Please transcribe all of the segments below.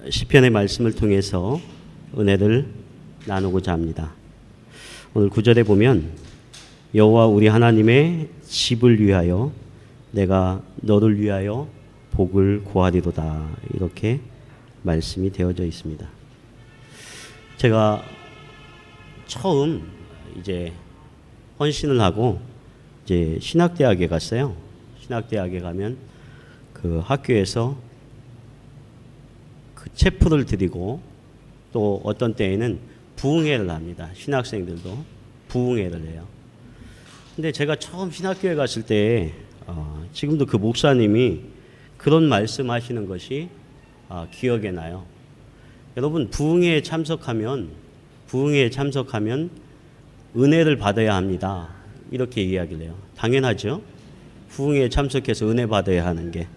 시편의 말씀을 통해서 은혜를 나누고자 합니다. 오늘 9절에 보면 여호와 우리 하나님의 집을 위하여 내가 너를 위하여 복을 구하리로다, 이렇게 말씀이 되어져 있습니다. 제가 처음 이제 헌신을 하고 이제 신학대학에 갔어요. 신학대학에 가면 그 학교에서 그 체프를 드리고 또 어떤 때에는 부흥회를 합니다. 신학생들도 부흥회를 해요. 근데 제가 처음 신학교에 갔을 때 지금도 그 목사님이 그런 말씀하시는 것이 기억에 나요. 여러분, 부흥회에 참석하면 은혜를 받아야 합니다, 이렇게 이야기를 해요. 당연하죠. 부흥회에 참석해서 은혜 받아야 하는 게.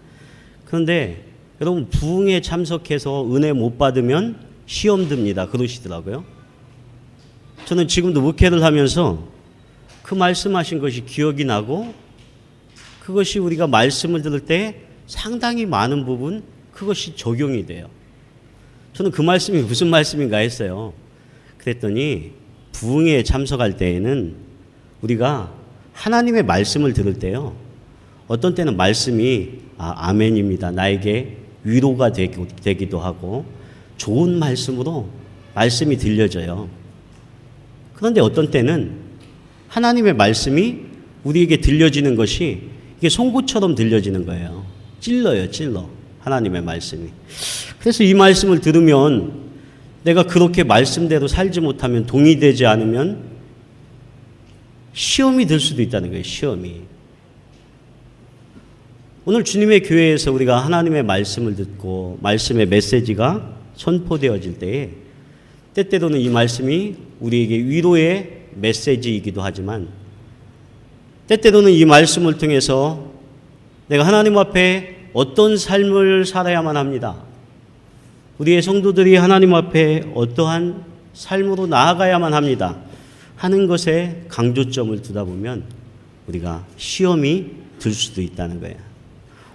그런데 여러분, 부흥회에 참석해서 은혜 못 받으면 시험 듭니다, 그러시더라고요. 저는 지금도 목회를 하면서 그 말씀하신 것이 기억이 나고, 그것이 우리가 말씀을 들을 때 상당히 많은 부분 그것이 적용이 돼요. 저는 그 말씀이 무슨 말씀인가 했어요. 그랬더니 부흥회에 참석할 때에는 우리가 하나님의 말씀을 들을 때요, 어떤 때는 말씀이 아멘입니다, 나에게 위로가 되기도 하고 좋은 말씀으로 말씀이 들려져요. 그런데 어떤 때는 하나님의 말씀이 우리에게 들려지는 것이 이게 송구처럼 들려지는 거예요. 찔러요, 찔러. 하나님의 말씀이. 그래서 이 말씀을 들으면 내가 그렇게 말씀대로 살지 못하면, 동의되지 않으면 시험이 들 수도 있다는 거예요, 시험이. 오늘 주님의 교회에서 우리가 하나님의 말씀을 듣고 말씀의 메시지가 선포되어질 때에 때때로는 이 말씀이 우리에게 위로의 메시지이기도 하지만, 때때로는 이 말씀을 통해서 내가 하나님 앞에 어떤 삶을 살아야만 합니다, 우리의 성도들이 하나님 앞에 어떠한 삶으로 나아가야만 합니다 하는 것에 강조점을 두다 보면 우리가 시험이 들 수도 있다는 거예요.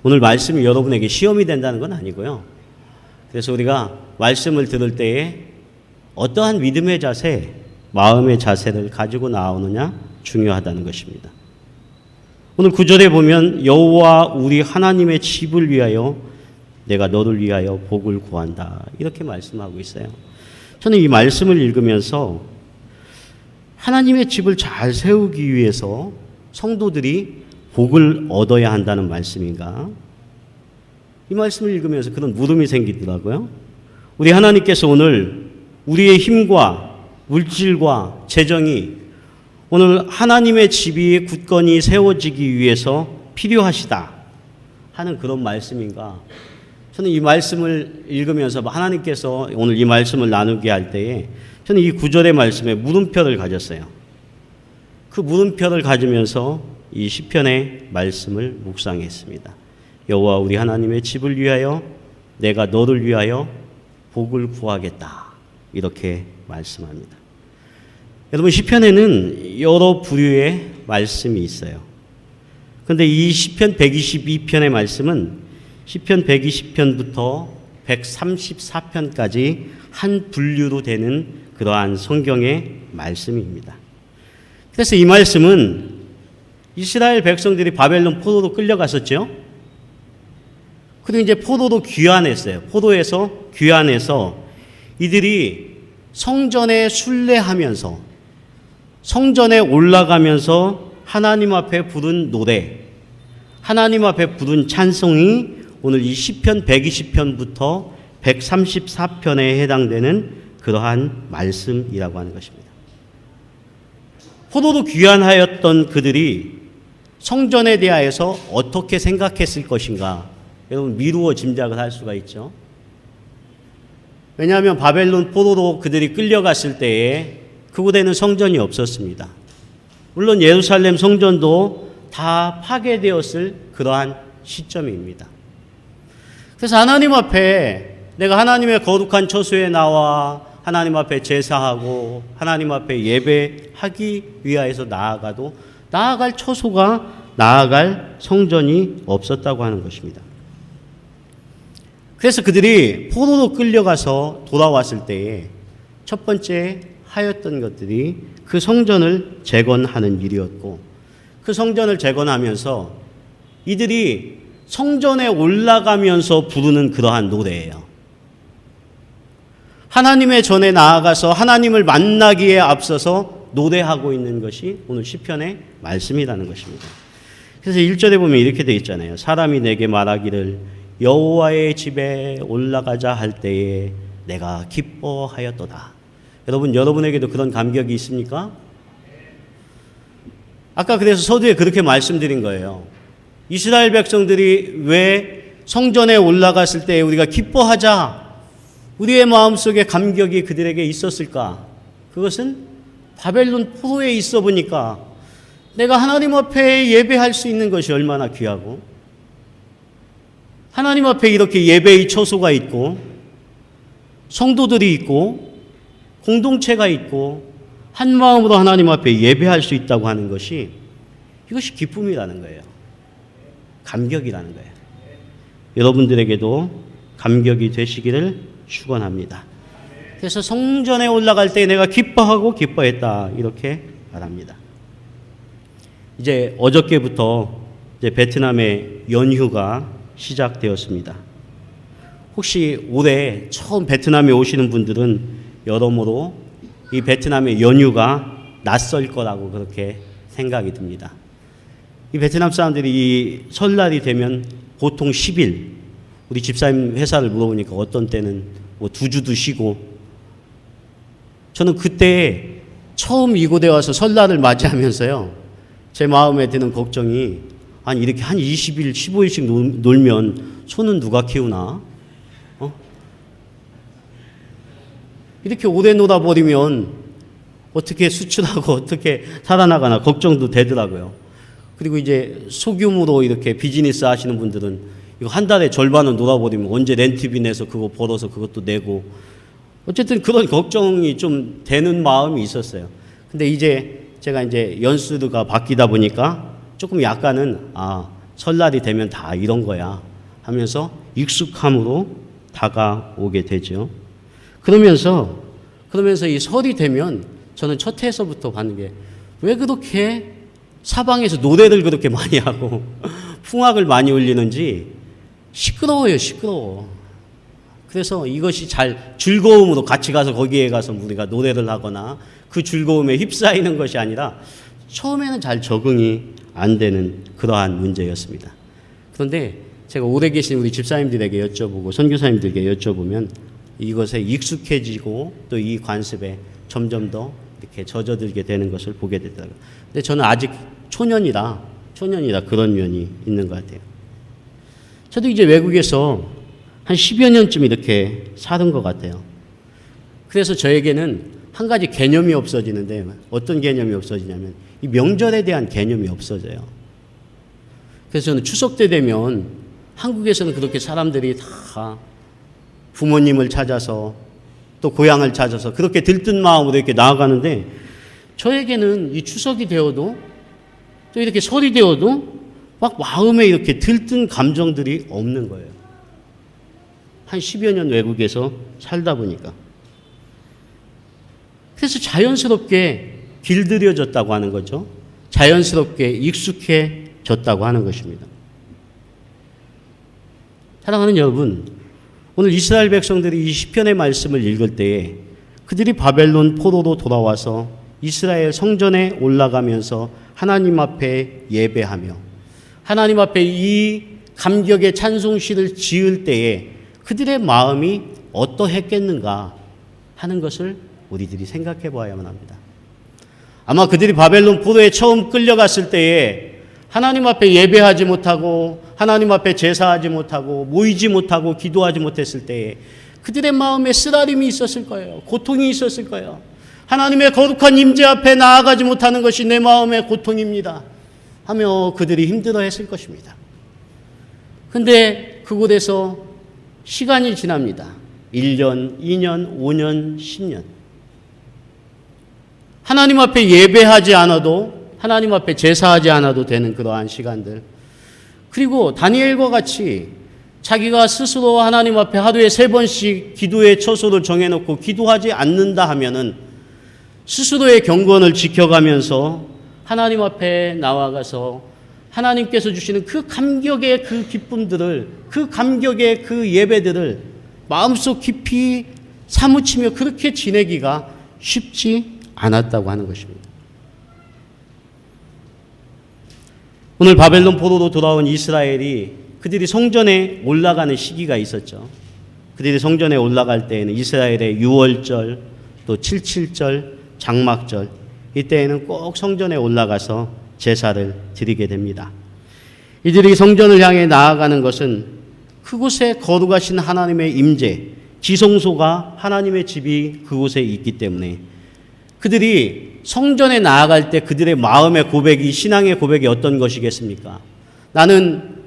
오늘 말씀이 여러분에게 시험이 된다는 건 아니고요. 그래서 우리가 말씀을 들을 때에 어떠한 믿음의 자세, 마음의 자세를 가지고 나오느냐 중요하다는 것입니다. 오늘 9절에 보면 여호와 우리 하나님의 집을 위하여 내가 너를 위하여 복을 구한다, 이렇게 말씀하고 있어요. 저는 이 말씀을 읽으면서 하나님의 집을 잘 세우기 위해서 성도들이 복을 얻어야 한다는 말씀인가? 이 말씀을 읽으면서 그런 물음이 생기더라고요. 우리 하나님께서 오늘 우리의 힘과 물질과 재정이 오늘 하나님의 집이 굳건히 세워지기 위해서 필요하시다 하는 그런 말씀인가? 저는 이 말씀을 읽으면서 하나님께서 오늘 이 말씀을 나누게 할 때에 저는 이 9절의 말씀에 물음표를 가졌어요. 그 물음표를 가지면서 이 시편의 말씀을 묵상했습니다. 여호와 우리 하나님의 집을 위하여 내가 너를 위하여 복을 구하겠다, 이렇게 말씀합니다. 여러분, 시편에는 여러 부류의 말씀이 있어요. 그런데 이 시편 122편의 말씀은 시편 120편부터 134편까지 한 분류로 되는 그러한 성경의 말씀입니다. 그래서 이 말씀은 이스라엘 백성들이 바벨론 포로로 끌려갔었죠. 그리고 이제 포로로 귀환했어요. 포로에서 귀환해서 이들이 성전에 순례하면서, 성전에 올라가면서 하나님 앞에 부른 노래, 하나님 앞에 부른 찬송이 오늘 이 시편 120편부터 134편에 해당되는 그러한 말씀이라고 하는 것입니다. 포로로 귀환하였던 그들이 성전에 대하여서 어떻게 생각했을 것인가, 여러분 미루어 짐작을 할 수가 있죠. 왜냐하면 바벨론 포로로 그들이 끌려갔을 때에 그곳에는 성전이 없었습니다. 물론 예루살렘 성전도 다 파괴되었을 그러한 시점입니다. 그래서 하나님 앞에 내가 하나님의 거룩한 처소에 나와 하나님 앞에 제사하고 하나님 앞에 예배하기 위하여서 나아가도 나아갈 처소가, 나아갈 성전이 없었다고 하는 것입니다. 그래서 그들이 포로로 끌려가서 돌아왔을 때에 첫 번째 하였던 것들이 그 성전을 재건하는 일이었고, 그 성전을 재건하면서 이들이 성전에 올라가면서 부르는 그러한 노래예요. 하나님의 전에 나아가서 하나님을 만나기에 앞서서 노래하고 있는 것이 오늘 시편의 말씀이라는 것입니다. 그래서 1절에 보면 이렇게 되어 있잖아요. 사람이 내게 말하기를 여호와의 집에 올라가자 할 때에 내가 기뻐하였도다. 여러분에게도 그런 감격이 있습니까? 아까 그래서 서두에 그렇게 말씀드린 거예요. 이스라엘 백성들이 왜 성전에 올라갔을 때 우리가 기뻐하자, 우리의 마음속에 감격이 그들에게 있었을까? 그것은 바벨론 포로에 있어 보니까 내가 하나님 앞에 예배할 수 있는 것이 얼마나 귀하고, 하나님 앞에 이렇게 예배의 처소가 있고 성도들이 있고 공동체가 있고 한 마음으로 하나님 앞에 예배할 수 있다고 하는 것이, 이것이 기쁨이라는 거예요. 감격이라는 거예요. 여러분들에게도 감격이 되시기를 축원합니다. 그래서 성전에 올라갈 때 내가 기뻐하고 기뻐했다, 이렇게 말합니다. 이제 어저께부터 이제 베트남의 연휴가 시작되었습니다. 혹시 올해 처음 베트남에 오시는 분들은 여러모로 이 베트남의 연휴가 낯설 거라고 그렇게 생각이 듭니다. 이 베트남 사람들이 이 설날이 되면 보통 10일, 우리 집사님 회사를 물어보니까 어떤 때는 뭐 2주도 쉬고, 저는 그때 처음 이곳에 와서 설날을 맞이하면서요, 제 마음에 드는 걱정이, 아니 이렇게 한 20일, 15일씩 놀면 소는 누가 키우나? 이렇게 오래 놀아버리면 어떻게 수출하고 어떻게 살아나가나 걱정도 되더라고요. 그리고 이제 소규모로 이렇게 비즈니스 하시는 분들은 이거 한 달에 절반은 놀아버리면 언제 렌트비 내서 그거 벌어서 그것도 내고, 어쨌든 그런 걱정이 좀 되는 마음이 있었어요. 근데 이제 제가 이제 연수가 바뀌다 보니까 조금 약간은 설날이 되면 다 이런 거야 하면서 익숙함으로 다가오게 되죠. 그러면서 이 설이 되면 저는 첫 해에서부터 받는 게, 왜 그렇게 사방에서 노래를 그렇게 많이 하고 풍악을 많이 울리는지 시끄러워요, 시끄러워. 그래서 이것이 잘 즐거움으로 같이 가서 거기에 가서 우리가 노래를 하거나 그 즐거움에 휩싸이는 것이 아니라 처음에는 잘 적응이 안 되는 그러한 문제였습니다. 그런데 제가 오래 계신 우리 집사님들에게 여쭤보고 선교사님들에게 여쭤보면 이것에 익숙해지고 또 이 관습에 점점 더 이렇게 젖어들게 되는 것을 보게 되더라고요. 근데 저는 아직 초년이라 그런 면이 있는 것 같아요. 저도 이제 외국에서 한 10여 년쯤 이렇게 사는 것 같아요. 그래서 저에게는 한 가지 개념이 없어지는데, 어떤 개념이 없어지냐면 이 명절에 대한 개념이 없어져요. 그래서 저는 추석 때 되면 한국에서는 그렇게 사람들이 다 부모님을 찾아서 또 고향을 찾아서 그렇게 들뜬 마음으로 이렇게 나아가는데, 저에게는 이 추석이 되어도 또 이렇게 설이 되어도 막 마음에 이렇게 들뜬 감정들이 없는 거예요. 한 10여 년 외국에서 살다 보니까. 그래서 자연스럽게 길들여졌다고 하는 거죠. 자연스럽게 익숙해졌다고 하는 것입니다. 사랑하는 여러분, 오늘 이스라엘 백성들이 이 시편의 말씀을 읽을 때에 그들이 바벨론 포로로 돌아와서 이스라엘 성전에 올라가면서 하나님 앞에 예배하며 하나님 앞에 이 감격의 찬송시를 지을 때에 그들의 마음이 어떠했겠는가 하는 것을 우리들이 생각해 봐야만 합니다. 아마 그들이 바벨론 포로에 처음 끌려갔을 때에 하나님 앞에 예배하지 못하고 하나님 앞에 제사하지 못하고 모이지 못하고 기도하지 못했을 때에 그들의 마음에 쓰라림이 있었을 거예요. 고통이 있었을 거예요. 하나님의 거룩한 임재 앞에 나아가지 못하는 것이 내 마음의 고통입니다 하며 그들이 힘들어했을 것입니다. 그런데 그곳에서 시간이 지납니다. 1년, 2년, 5년, 10년. 하나님 앞에 예배하지 않아도, 하나님 앞에 제사하지 않아도 되는 그러한 시간들. 그리고 다니엘과 같이 자기가 스스로 하나님 앞에 하루에 3번씩 기도의 처소를 정해놓고 기도하지 않는다 하면은 스스로의 경건을 지켜가면서 하나님 앞에 나와가서 하나님께서 주시는 그 감격의 그 기쁨들을, 그 감격의 그 예배들을 마음속 깊이 사무치며 그렇게 지내기가 쉽지 않았다고 하는 것입니다. 오늘 바벨론 포로로 돌아온 이스라엘이 그들이 성전에 올라가는 시기가 있었죠. 그들이 성전에 올라갈 때에는 이스라엘의 유월절, 또 77절, 장막절, 이때에는 꼭 성전에 올라가서 제사를 드리게 됩니다. 이들이 성전을 향해 나아가는 것은 그곳에 거룩하신 하나님의 임재, 지성소가 하나님의 집이 그곳에 있기 때문에 그들이 성전에 나아갈 때 그들의 마음의 고백이, 신앙의 고백이 어떤 것이겠습니까? 나는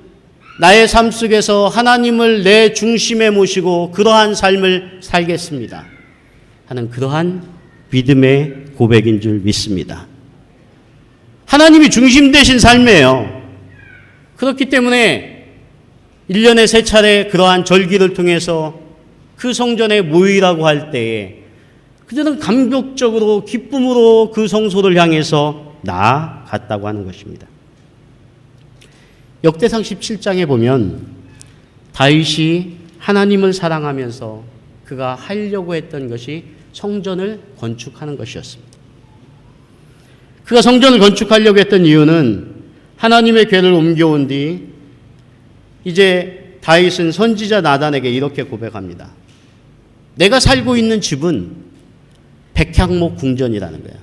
나의 삶 속에서 하나님을 내 중심에 모시고 그러한 삶을 살겠습니다 하는 그러한 믿음의 고백인 줄 믿습니다. 하나님이 중심 되신 삶이에요. 그렇기 때문에 1년에 3차례 그러한 절기를 통해서 그 성전에 모이라고 할 때에 그들은 감격적으로 기쁨으로 그 성소를 향해서 나아갔다고 하는 것입니다. 역대상 17장에 보면 다윗이 하나님을 사랑하면서 그가 하려고 했던 것이 성전을 건축하는 것이었습니다. 그가 성전을 건축하려고 했던 이유는 하나님의 궤를 옮겨온 뒤 이제 다윗은 선지자 나단에게 이렇게 고백합니다. 내가 살고 있는 집은 백향목 궁전이라는 거예요.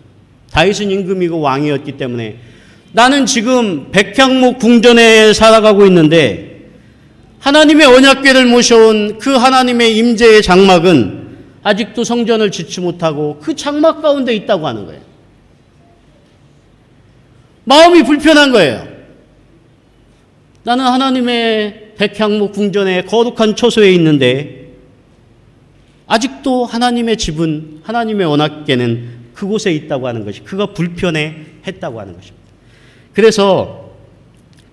다윗은 임금이고 왕이었기 때문에 나는 지금 백향목 궁전에 살아가고 있는데 하나님의 언약궤를 모셔온 그 하나님의 임재의 장막은 아직도 성전을 짓지 못하고 그 장막 가운데 있다고 하는 거예요. 마음이 불편한 거예요. 나는 하나님의 백향목 궁전의 거룩한 처소에 있는데 아직도 하나님의 집은, 하나님의 언약궤는 그곳에 있다고 하는 것이 그가 불편해했다고 하는 것입니다. 그래서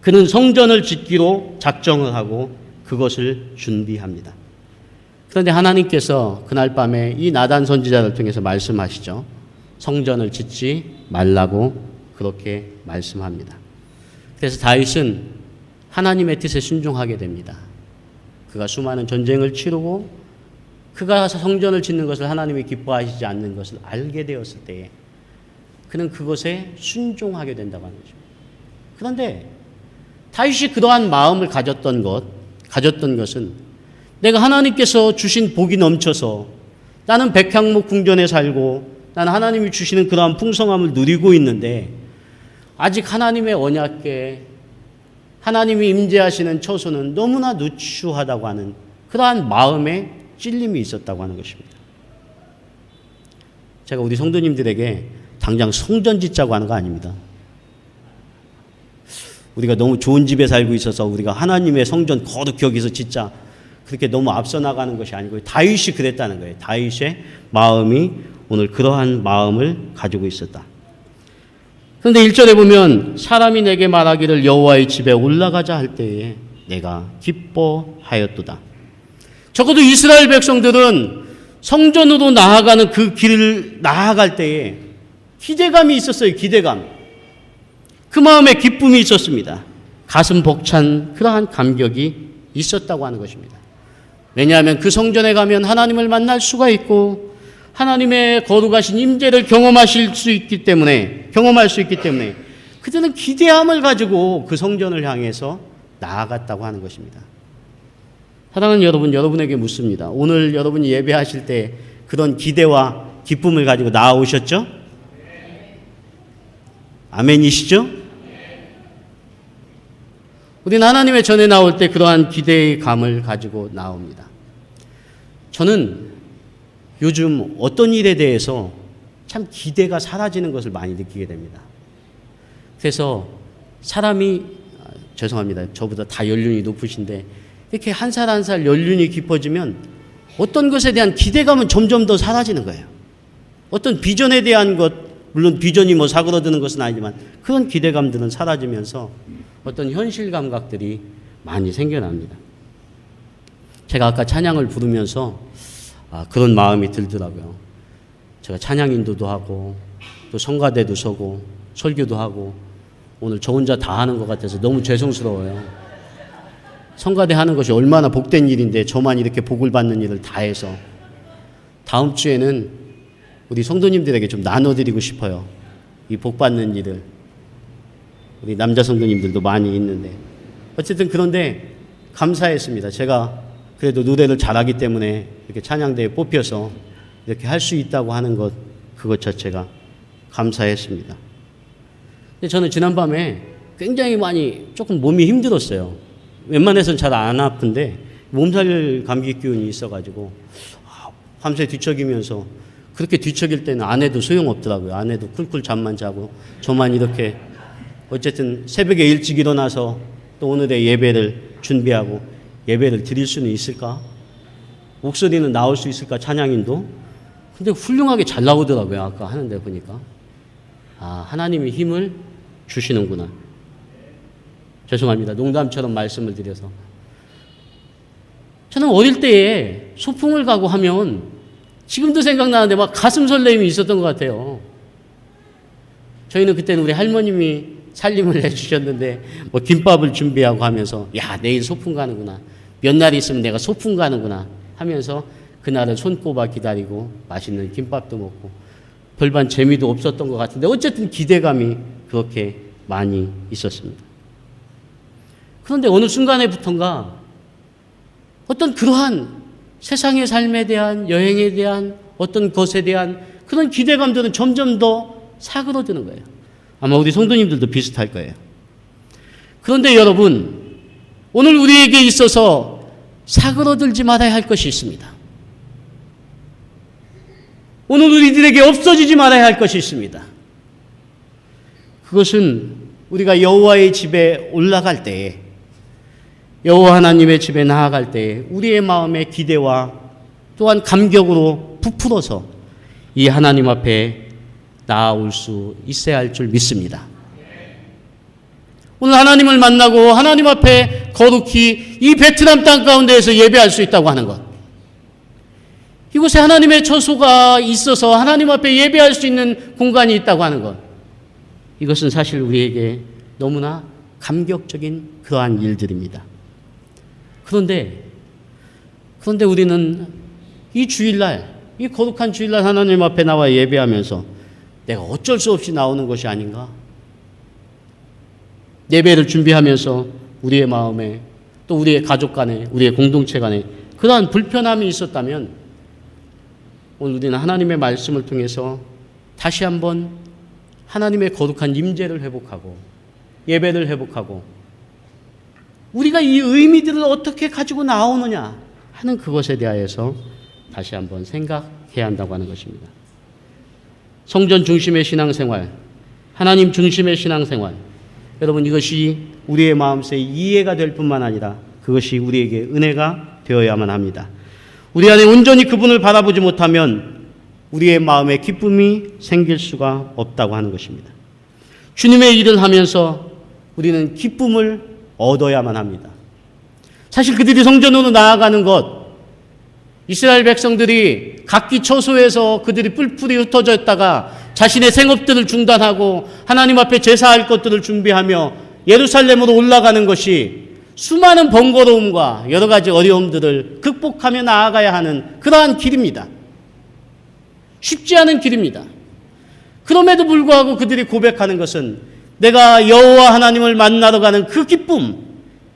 그는 성전을 짓기로 작정을 하고 그것을 준비합니다. 그런데 하나님께서 그날 밤에 이 나단 선지자를 통해서 말씀하시죠. 성전을 짓지 말라고 그렇게 말씀합니다. 그래서 다윗은 하나님의 뜻에 순종하게 됩니다. 그가 수많은 전쟁을 치르고 그가 성전을 짓는 것을 하나님이 기뻐하시지 않는 것을 알게 되었을 때에 그는 그것에 순종하게 된다고 하는 것입니다. 그런데 다윗이 그러한 마음을 가졌던 것은 내가 하나님께서 주신 복이 넘쳐서 나는 백향목 궁전에 살고 나는 하나님이 주시는 그러한 풍성함을 누리고 있는데 아직 하나님의 언약궤, 하나님이 임재하시는 처소는 너무나 누추하다고 하는 그러한 마음의 찔림이 있었다고 하는 것입니다. 제가 우리 성도님들에게 당장 성전 짓자고 하는 거 아닙니다. 우리가 너무 좋은 집에 살고 있어서 우리가 하나님의 성전 거룩히 여기서 짓자 그렇게 너무 앞서 나가는 것이 아니고 다윗이 그랬다는 거예요. 다윗의 마음이 오늘 그러한 마음을 가지고 있었다. 그런데 1절에 보면 사람이 내게 말하기를 여호와의 집에 올라가자 할 때에 내가 기뻐하였도다. 적어도 이스라엘 백성들은 성전으로 나아가는 그 길을 나아갈 때에 기대감이 있었어요. 기대감. 그 마음에 기쁨이 있었습니다. 가슴 벅찬 그러한 감격이 있었다고 하는 것입니다. 왜냐하면 그 성전에 가면 하나님을 만날 수가 있고 하나님의 거룩하신 임재를 경험할 수 있기 때문에 그들은 기대함을 가지고 그 성전을 향해서 나아갔다고 하는 것입니다. 사랑하는 여러분, 여러분에게 묻습니다. 오늘 여러분이 예배하실 때 그런 기대와 기쁨을 가지고 나아오셨죠? 아멘이시죠? 우리는 하나님의 전에 나올 때 그러한 기대의 감을 가지고 나옵니다. 저는 요즘 어떤 일에 대해서 참 기대가 사라지는 것을 많이 느끼게 됩니다. 그래서 사람이, 죄송합니다. 저보다 다 연륜이 높으신데 이렇게 한 살 한 살 연륜이 깊어지면 어떤 것에 대한 기대감은 점점 더 사라지는 거예요. 어떤 비전에 대한 것, 물론 비전이 뭐 사그러드는 것은 아니지만 그런 기대감들은 사라지면서 어떤 현실 감각들이 많이 생겨납니다. 제가 아까 찬양을 부르면서 그런 마음이 들더라고요. 제가 찬양 인도도 하고 또 성가대도 서고 설교도 하고 오늘 저 혼자 다 하는 것 같아서 너무 죄송스러워요. 성가대 하는 것이 얼마나 복된 일인데 저만 이렇게 복을 받는 일을 다 해서 다음 주에는 우리 성도님들에게 좀 나눠드리고 싶어요. 이 복 받는 일을. 우리 남자 성도님들도 많이 있는데 어쨌든 그런데 감사했습니다. 제가 그래도 노래를 잘하기 때문에 이렇게 찬양대에 뽑혀서 이렇게 할 수 있다고 하는 것 그것 자체가 감사했습니다. 근데 저는 지난밤에 굉장히 많이 조금 몸이 힘들었어요. 웬만해서는 잘 안 아픈데 몸살 감기 기운이 있어가지고 밤새 뒤척이면서 그렇게 뒤척일 때는 안 해도 소용없더라고요. 안 해도 쿨쿨 잠만 자고 저만 이렇게 어쨌든 새벽에 일찍 일어나서 또 오늘의 예배를 준비하고 예배를 드릴 수는 있을까? 목소리는 나올 수 있을까? 찬양인도? 근데 훌륭하게 잘 나오더라고요. 아까 하는데 보니까. 하나님이 힘을 주시는구나. 죄송합니다. 농담처럼 말씀을 드려서. 저는 어릴 때에 소풍을 가고 하면 지금도 생각나는데 막 가슴 설렘이 있었던 것 같아요. 저희는 그때는 우리 할머님이 살림을 해주셨는데 뭐 김밥을 준비하고 하면서 야 내일 소풍 가는구나. 몇 날 있으면 내가 소풍 가는구나 하면서 그날을 손꼽아 기다리고 맛있는 김밥도 먹고 별반 재미도 없었던 것 같은데 어쨌든 기대감이 그렇게 많이 있었습니다. 그런데 어느 순간에부턴가 어떤 그러한 세상의 삶에 대한 여행에 대한 어떤 것에 대한 그런 기대감들은 점점 더 사그러드는 거예요. 아마 우리 성도님들도 비슷할 거예요. 그런데 여러분, 오늘 우리에게 있어서 사그러들지 말아야 할 것이 있습니다. 오늘 우리들에게 없어지지 말아야 할 것이 있습니다. 그것은 우리가 여호와의 집에 올라갈 때에 여호와 하나님의 집에 나아갈 때에 우리의 마음의 기대와 또한 감격으로 부풀어서 이 하나님 앞에 나아올 수 있어야 할 줄 믿습니다. 오늘 하나님을 만나고 하나님 앞에 거룩히 이 베트남 땅 가운데에서 예배할 수 있다고 하는 것. 이곳에 하나님의 처소가 있어서 하나님 앞에 예배할 수 있는 공간이 있다고 하는 것. 이것은 사실 우리에게 너무나 감격적인 그러한 일들입니다. 그런데 우리는 이 주일날, 이 거룩한 주일날 하나님 앞에 나와 예배하면서 내가 어쩔 수 없이 나오는 것이 아닌가? 예배를 준비하면서 우리의 마음에 또 우리의 가족 간에 우리의 공동체 간에 그러한 불편함이 있었다면 오늘 우리는 하나님의 말씀을 통해서 다시 한번 하나님의 거룩한 임재를 회복하고 예배를 회복하고 우리가 이 의미들을 어떻게 가지고 나오느냐 하는 그것에 대하여서 다시 한번 생각해야 한다고 하는 것입니다. 성전 중심의 신앙생활, 하나님 중심의 신앙생활, 여러분 이것이 우리의 마음속에 이해가 될 뿐만 아니라 그것이 우리에게 은혜가 되어야만 합니다. 우리 안에 온전히 그분을 바라보지 못하면 우리의 마음에 기쁨이 생길 수가 없다고 하는 것입니다. 주님의 일을 하면서 우리는 기쁨을 얻어야만 합니다. 사실 그들이 성전으로 나아가는 것, 이스라엘 백성들이 각기 처소에서 그들이 뿔뿔이 흩어져 있다가 자신의 생업들을 중단하고 하나님 앞에 제사할 것들을 준비하며 예루살렘으로 올라가는 것이 수많은 번거로움과 여러 가지 어려움들을 극복하며 나아가야 하는 그러한 길입니다. 쉽지 않은 길입니다. 그럼에도 불구하고 그들이 고백하는 것은 내가 여호와 하나님을 만나러 가는 그 기쁨,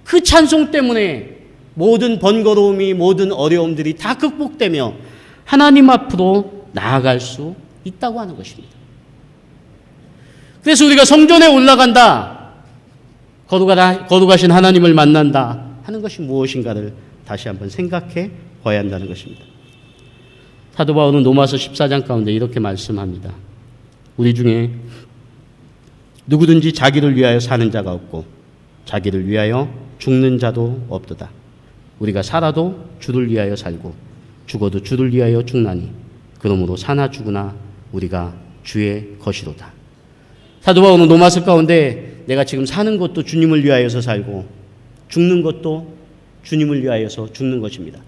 그 찬송 때문에 모든 번거로움이 모든 어려움들이 다 극복되며 하나님 앞으로 나아갈 수 있다고 하는 것입니다. 그래서 우리가 성전에 올라간다, 거룩하신 하나님을 만난다 하는 것이 무엇인가를 다시 한번 생각해 봐야 한다는 것입니다. 사도 바울은 로마서 14장 가운데 이렇게 말씀합니다. 우리 중에 누구든지 자기를 위하여 사는 자가 없고 자기를 위하여 죽는 자도 없도다. 우리가 살아도 주를 위하여 살고 죽어도 주를 위하여 죽나니 그러므로 사나 죽으나 우리가 주의 것이로다. 사도 바울은 로마서 가운데 내가 지금 사는 것도 주님을 위하여서 살고 죽는 것도 주님을 위하여서 죽는 것입니다.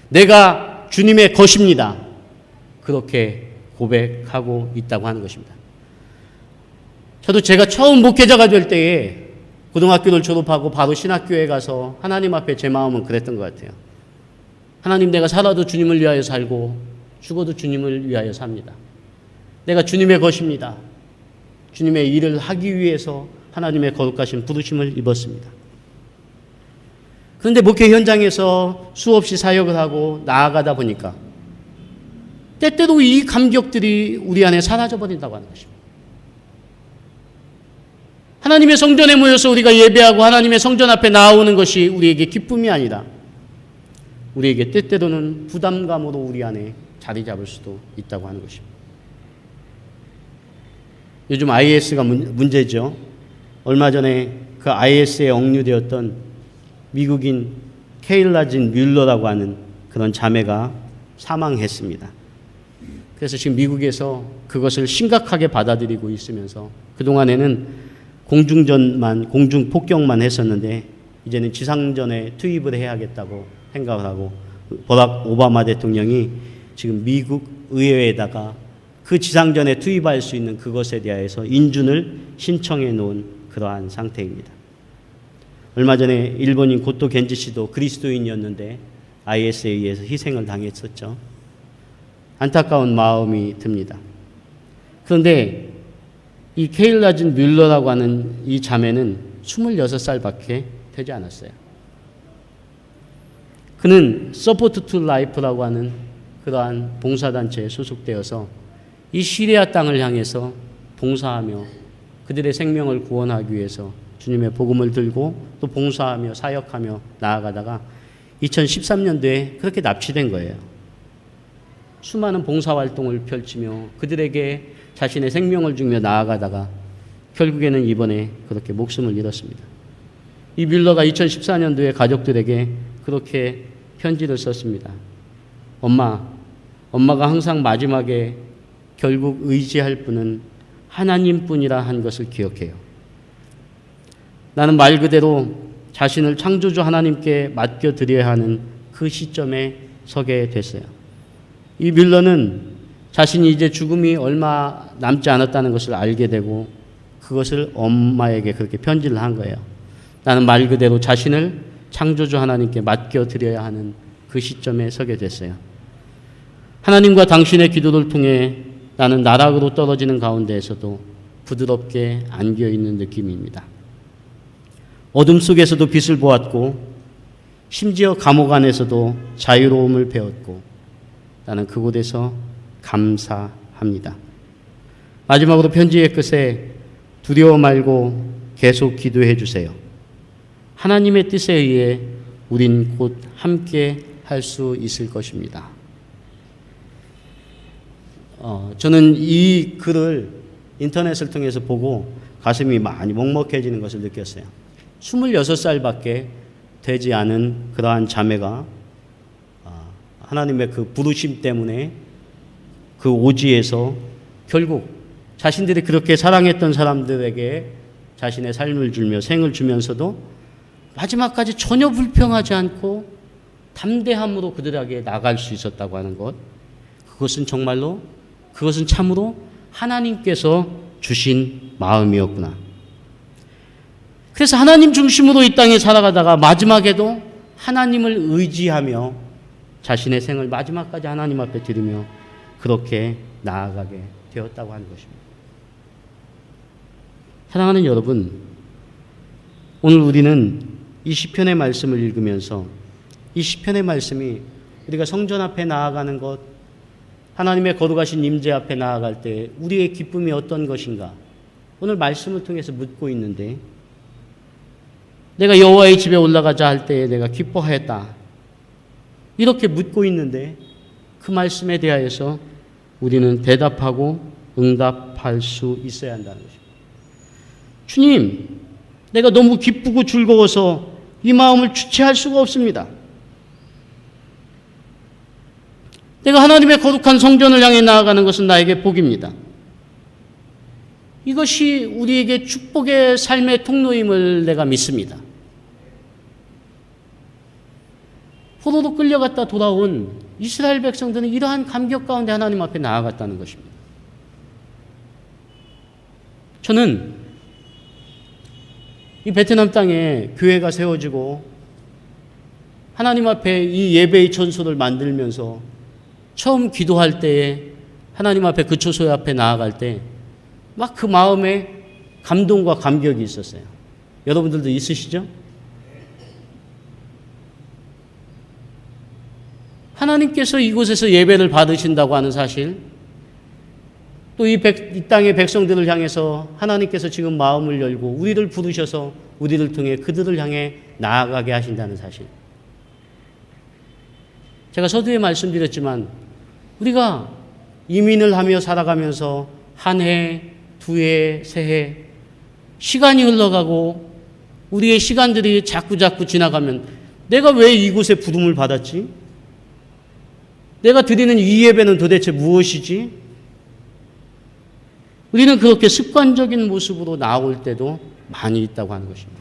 내가 주님의 것입니다. 그렇게 고백하고 있다고 하는 것입니다. 저도 제가 처음 목회자가 될 때에 고등학교를 졸업하고 바로 신학교에 가서 하나님 앞에 제 마음은 그랬던 것 같아요. 하나님, 내가 살아도 주님을 위하여 살고 죽어도 주님을 위하여 삽니다. 내가 주님의 것입니다. 주님의 일을 하기 위해서 하나님의 거룩하신 부르심을 입었습니다. 그런데 목회 현장에서 수없이 사역을 하고 나아가다 보니까 때때로 이 감격들이 우리 안에 사라져버린다고 하는 것입니다. 하나님의 성전에 모여서 우리가 예배하고 하나님의 성전 앞에 나오는 것이 우리에게 기쁨이 아니라 우리에게 때때로는 부담감으로 우리 안에 자리 잡을 수도 있다고 하는 것입니다. 요즘 IS가 문제죠. 얼마 전에 그 IS에 억류되었던 미국인 케일라진 뮬러라고 하는 그런 자매가 사망했습니다. 그래서 지금 미국에서 그것을 심각하게 받아들이고 있으면서 그동안에는 공중폭격만 했었는데 이제는 지상전에 투입을 해야겠다고 생각을 하고 버락 오바마 대통령이 지금 미국 의회에다가 그 지상전에 투입할 수 있는 그것에 대해서 인준을 신청해 놓은 그러한 상태입니다. 얼마 전에 일본인 고토 겐지 씨도 그리스도인이었는데 IS에 의해서 희생을 당했었죠. 안타까운 마음이 듭니다. 그런데 이 케일라진 뮬러라고 하는 이 자매는 26살밖에 되지 않았어요. 그는 서포트 투 라이프라고 하는 그러한 봉사단체에 소속되어서 이 시리아 땅을 향해서 봉사하며 그들의 생명을 구원하기 위해서 주님의 복음을 들고 또 봉사하며 사역하며 나아가다가 2013년도에 그렇게 납치된 거예요. 수많은 봉사활동을 펼치며 그들에게 자신의 생명을 주며 나아가다가 결국에는 이번에 그렇게 목숨을 잃었습니다. 이 뮬러가 2014년도에 가족들에게 그렇게 편지를 썼습니다. 엄마가 항상 마지막에 결국 의지할 분은 하나님뿐이라 한 것을 기억해요. 나는 말 그대로 자신을 창조주 하나님께 맡겨드려야 하는 그 시점에 서게 됐어요. 이 뮬러는 자신이 이제 죽음이 얼마 남지 않았다는 것을 알게 되고 그것을 엄마에게 그렇게 편지를 한 거예요. 나는 말 그대로 자신을 창조주 하나님께 맡겨드려야 하는 그 시점에 서게 됐어요. 하나님과 당신의 기도를 통해 나는 나락으로 떨어지는 가운데에서도 부드럽게 안겨있는 느낌입니다. 어둠 속에서도 빛을 보았고 심지어 감옥 안에서도 자유로움을 배웠고 나는 그곳에서 감사합니다. 마지막으로 편지의 끝에 두려워 말고 계속 기도해 주세요. 하나님의 뜻에 의해 우린 곧 함께 할 수 있을 것입니다. 저는 이 글을 인터넷을 통해서 보고 가슴이 많이 먹먹해지는 것을 느꼈어요. 26살밖에 되지 않은 그러한 자매가 하나님의 그 부르심 때문에 그 오지에서 결국 자신들이 그렇게 사랑했던 사람들에게 자신의 삶을 주며 생을 주면서도 마지막까지 전혀 불평하지 않고 담대함으로 그들에게 나갈 수 있었다고 하는 것, 그것은 참으로 하나님께서 주신 마음이었구나. 그래서 하나님 중심으로 이 땅에 살아가다가 마지막에도 하나님을 의지하며 자신의 생을 마지막까지 하나님 앞에 드리며 그렇게 나아가게 되었다고 하는 것입니다. 사랑하는 여러분, 오늘 우리는 이 시편의 말씀을 읽으면서 이 시편의 말씀이 우리가 성전 앞에 나아가는 것, 하나님의 거룩하신 임재 앞에 나아갈 때 우리의 기쁨이 어떤 것인가, 오늘 말씀을 통해서 묻고 있는데, 내가 여호와의 집에 올라가자 할 때에 내가 기뻐하였다, 이렇게 묻고 있는데 그 말씀에 대하여서 우리는 대답하고 응답할 수 있어야 한다는 것입니다. 주님, 내가 너무 기쁘고 즐거워서 이 마음을 주체할 수가 없습니다. 내가 하나님의 거룩한 성전을 향해 나아가는 것은 나에게 복입니다. 이것이 우리에게 축복의 삶의 통로임을 내가 믿습니다. 포로로 끌려갔다 돌아온 이스라엘 백성들은 이러한 감격 가운데 하나님 앞에 나아갔다는 것입니다. 저는 이 베트남 땅에 교회가 세워지고 하나님 앞에 이 예배의 천소를 만들면서 처음 기도할 때에 하나님 앞에 그 처소 앞에 나아갈 때 막 그 마음에 감동과 감격이 있었어요. 여러분들도 있으시죠? 하나님께서 이곳에서 예배를 받으신다고 하는 사실, 또 이 땅의 백성들을 향해서 하나님께서 지금 마음을 열고 우리를 부르셔서 우리를 통해 그들을 향해 나아가게 하신다는 사실. 제가 서두에 말씀드렸지만 우리가 이민을 하며 살아가면서 한 해, 두 해, 세 해 시간이 흘러가고 우리의 시간들이 자꾸 지나가면 내가 왜 이곳에 부름을 받았지? 내가 드리는 이 예배는 도대체 무엇이지? 우리는 그렇게 습관적인 모습으로 나올 때도 많이 있다고 하는 것입니다.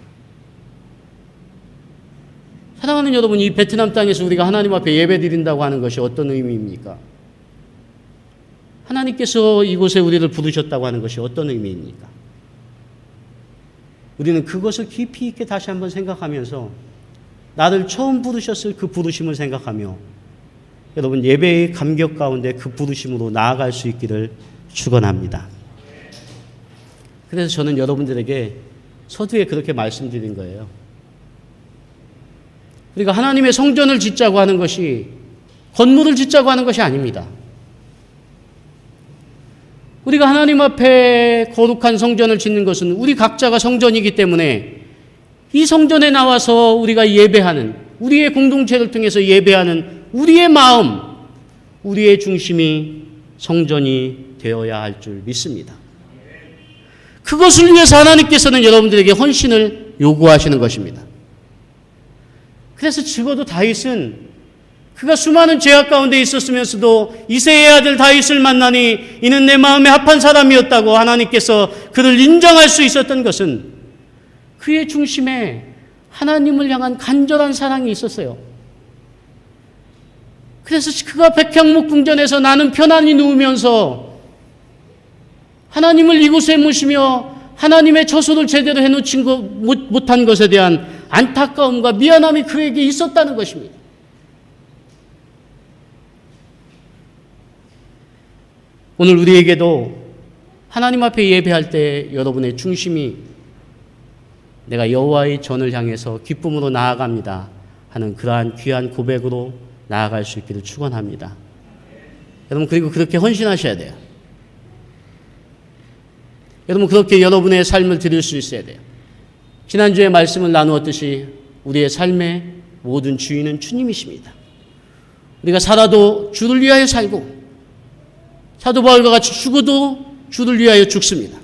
사랑하는 여러분, 이 베트남 땅에서 우리가 하나님 앞에 예배 드린다고 하는 것이 어떤 의미입니까? 하나님께서 이곳에 우리를 부르셨다고 하는 것이 어떤 의미입니까? 우리는 그것을 깊이 있게 다시 한번 생각하면서 나를 처음 부르셨을 그 부르심을 생각하며 여러분 예배의 감격 가운데 그 부르심으로 나아갈 수 있기를 축원합니다. 그래서 저는 여러분들에게 서두에 그렇게 말씀드린 거예요. 우리가 하나님의 성전을 짓자고 하는 것이 건물을 짓자고 하는 것이 아닙니다. 우리가 하나님 앞에 거룩한 성전을 짓는 것은 우리 각자가 성전이기 때문에 이 성전에 나와서 우리가 예배하는, 우리의 공동체를 통해서 예배하는 우리의 마음, 우리의 중심이 성전이 되어야 할 줄 믿습니다. 그것을 위해서 하나님께서는 여러분들에게 헌신을 요구하시는 것입니다. 그래서 적어도 다윗은 그가 수많은 죄악 가운데 있었으면서도 이새의 아들 다윗을 만나니 이는 내 마음에 합한 사람이었다고 하나님께서 그를 인정할 수 있었던 것은 그의 중심에 하나님을 향한 간절한 사랑이 있었어요. 그래서 그가 백향목 궁전에서 나는 편안히 누우면서 하나님을 이곳에 모시며 하나님의 처소를 제대로 해놓지 못한 것에 대한 안타까움과 미안함이 그에게 있었다는 것입니다. 오늘 우리에게도 하나님 앞에 예배할 때 여러분의 중심이 내가 여호와의 전을 향해서 기쁨으로 나아갑니다 하는 그러한 귀한 고백으로 나아갈 수 있기를 축원합니다. 여러분 그리고 그렇게 헌신하셔야 돼요. 여러분 그렇게 여러분의 삶을 드릴 수 있어야 돼요. 지난주에 말씀을 나누었듯이 우리의 삶의 모든 주인은 주님이십니다. 우리가 살아도 주를 위하여 살고 사도 바울과 같이 죽어도 주를 위하여 죽습니다.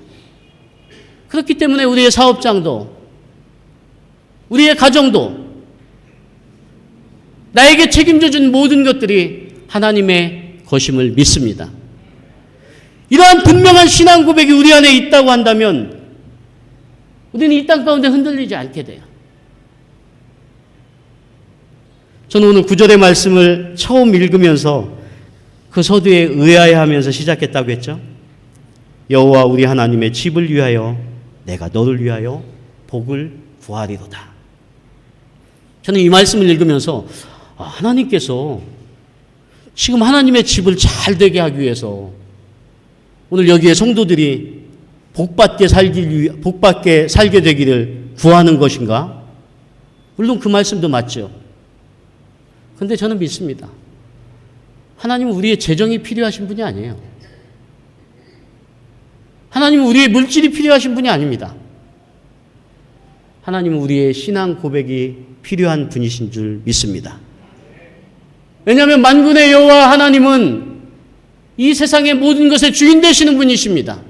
그렇기 때문에 우리의 사업장도 우리의 가정도 나에게 책임져 준 모든 것들이 하나님의 것임을 믿습니다. 이러한 분명한 신앙 고백이 우리 안에 있다고 한다면 우리는 이 땅 가운데 흔들리지 않게 돼요. 저는 오늘 9절의 말씀을 처음 읽으면서 그 서두에 의아해하면서 시작했다고 했죠. 여호와 우리 하나님의 집을 위하여 내가 너를 위하여 복을 구하리로다. 저는 이 말씀을 읽으면서 하나님께서 지금 하나님의 집을 잘 되게 하기 위해서 오늘 여기에 성도들이 복받게 살게 되기를 구하는 것인가? 물론 그 말씀도 맞죠. 그런데 저는 믿습니다. 하나님은 우리의 재정이 필요하신 분이 아니에요. 하나님은 우리의 물질이 필요하신 분이 아닙니다. 하나님은 우리의 신앙 고백이 필요한 분이신 줄 믿습니다. 왜냐하면 만군의 여호와 하나님은 이 세상의 모든 것의 주인 되시는 분이십니다.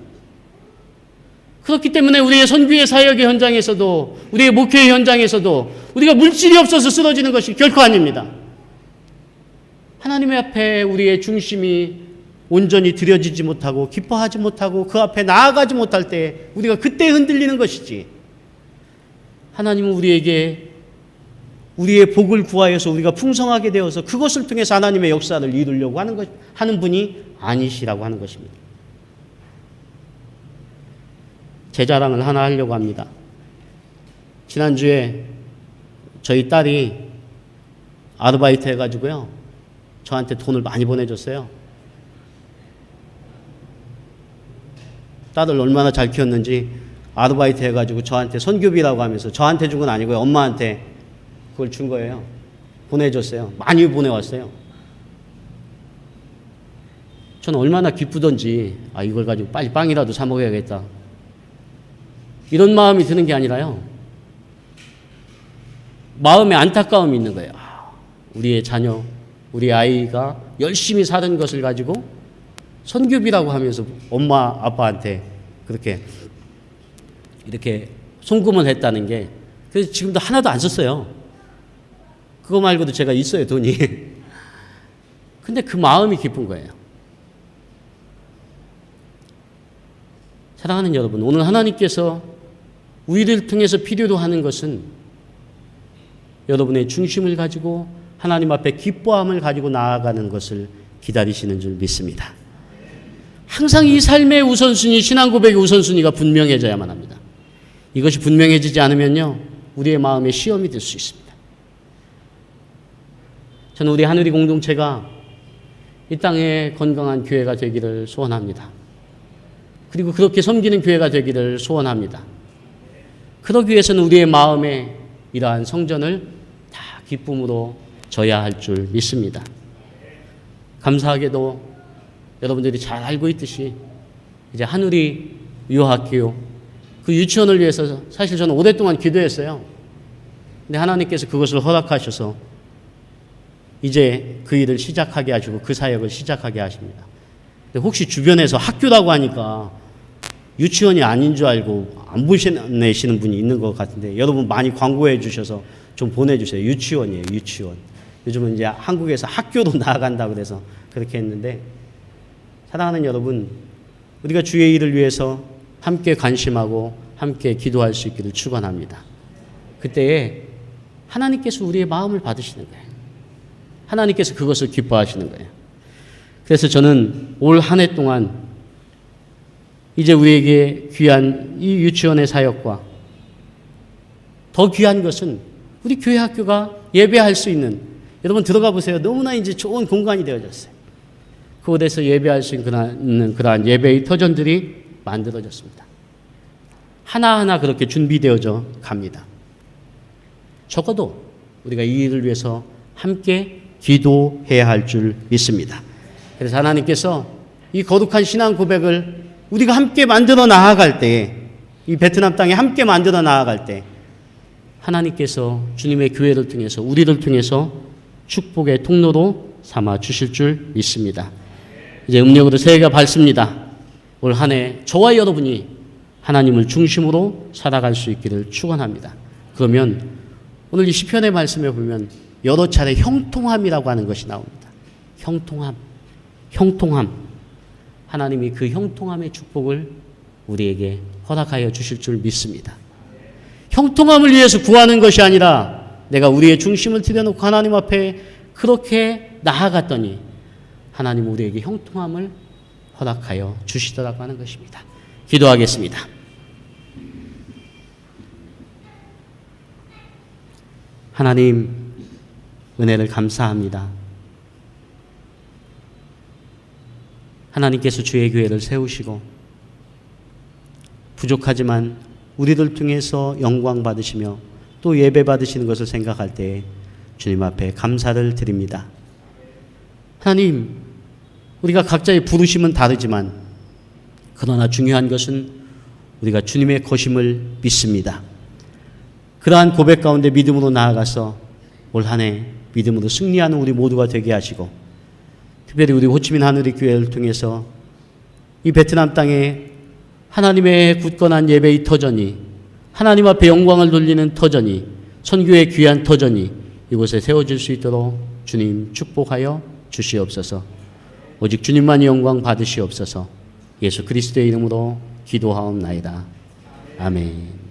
그렇기 때문에 우리의 선교의 사역의 현장에서도 우리의 목회의 현장에서도 우리가 물질이 없어서 쓰러지는 것이 결코 아닙니다. 하나님의 앞에 우리의 중심이 온전히 드려지지 못하고 기뻐하지 못하고 그 앞에 나아가지 못할 때 우리가 그때 흔들리는 것이지, 하나님은 우리에게 우리의 복을 구하여서 우리가 풍성하게 되어서 그것을 통해서 하나님의 역사를 이루려고 하는 분이 아니시라고 하는 것입니다. 제 자랑을 하나 하려고 합니다. 지난주에 저희 딸이 아르바이트 해가지고요, 저한테 돈을 많이 보내줬어요. 딸을 얼마나 잘 키웠는지 아르바이트 해가지고 저한테 선교비라고 하면서, 저한테 준 건 아니고요, 엄마한테 그걸 준 거예요. 보내줬어요. 많이 보내왔어요. 저는 얼마나 기쁘던지, 이걸 가지고 빨리 빵이라도 사 먹어야겠다, 이런 마음이 드는 게 아니라요, 마음에 안타까움이 있는 거예요. 우리의 자녀, 우리 아이가 열심히 사는 것을 가지고 선교비라고 하면서 엄마 아빠한테 그렇게 이렇게 송금을 했다는 게, 그래서 지금도 하나도 안 썼어요. 그거 말고도 제가 있어요, 돈이. 근데 그 마음이 기쁜 거예요. 사랑하는 여러분, 오늘 하나님께서 우리를 통해서 필요로 하는 것은 여러분의 중심을 가지고 하나님 앞에 기뻐함을 가지고 나아가는 것을 기다리시는 줄 믿습니다. 항상 이 삶의 우선순위, 신앙 고백의 우선순위가 분명해져야만 합니다. 이것이 분명해지지 않으면요, 우리의 마음에 시험이 될 수 있습니다. 저는 우리 하늘이 공동체가 이 땅에 건강한 교회가 되기를 소원합니다. 그리고 그렇게 섬기는 교회가 되기를 소원합니다. 그러기 위해서는 우리의 마음에 이러한 성전을 다 기쁨으로 져야 할 줄 믿습니다. 감사하게도 여러분들이 잘 알고 있듯이 이제 하늘이 유아학교, 그 유치원을 위해서 사실 저는 오랫동안 기도했어요. 근데 하나님께서 그것을 허락하셔서 이제 그 일을 시작하게 하시고 그 사역을 시작하게 하십니다. 근데 혹시 주변에서 학교라고 하니까 유치원이 아닌 줄 알고 안 보내시는 분이 있는 것 같은데, 여러분 많이 광고해 주셔서 좀 보내주세요. 유치원이에요, 유치원. 요즘은 이제 한국에서 학교로 나아간다 그래서 그렇게 했는데, 사랑하는 여러분, 우리가 주의 일을 위해서 함께 관심하고 함께 기도할 수 있기를 축원합니다. 그때에 하나님께서 우리의 마음을 받으시는 거예요. 하나님께서 그것을 기뻐하시는 거예요. 그래서 저는 올 한 해 동안 이제 우리에게 귀한 이 유치원의 사역과 더 귀한 것은 우리 교회 학교가 예배할 수 있는, 여러분 들어가 보세요. 너무나 이제 좋은 공간이 되어졌어요. 그곳에서 예배할 수 있는 그러한 예배의 터전들이 만들어졌습니다. 하나하나 그렇게 준비되어져 갑니다. 적어도 우리가 이 일을 위해서 함께 기도해야 할 줄 믿습니다. 그래서 하나님께서 이 거룩한 신앙 고백을 우리가 함께 만들어 나아갈 때, 이 베트남 땅에 함께 만들어 나아갈 때 하나님께서 주님의 교회를 통해서, 우리를 통해서 축복의 통로로 삼아 주실 줄 믿습니다. 이제 음력으로 새해가 밝습니다. 올 한 해 저와 여러분이 하나님을 중심으로 살아갈 수 있기를 축원합니다. 그러면 오늘 이 시편의 말씀에 보면 여러 차례 형통함이라고 하는 것이 나옵니다. 형통함. 하나님이 그 형통함의 축복을 우리에게 허락하여 주실 줄 믿습니다. 형통함을 위해서 구하는 것이 아니라 내가 우리의 중심을 들여놓고 하나님 앞에 그렇게 나아갔더니 하나님 우리에게 형통함을 허락하여 주시더라고 하는 것입니다. 기도하겠습니다. 하나님, 은혜를 감사합니다. 하나님께서 주의 교회를 세우시고 부족하지만 우리들 통해서 영광 받으시며 또 예배 받으시는 것을 생각할 때 주님 앞에 감사를 드립니다. 하나님, 우리가 각자의 부르심은 다르지만 그러나 중요한 것은 우리가 주님의 것임을 믿습니다. 그러한 고백 가운데 믿음으로 나아가서 올 한 해 믿음으로 승리하는 우리 모두가 되게 하시고, 특별히 우리 호치민 하늘의 교회를 통해서 이 베트남 땅에 하나님의 굳건한 예배의 터전이, 하나님 앞에 영광을 돌리는 터전이, 선교의 귀한 터전이 이곳에 세워질 수 있도록 주님 축복하여 주시옵소서. 오직 주님만이 영광 받으시옵소서. 예수 그리스도의 이름으로 기도하옵나이다. 아멘.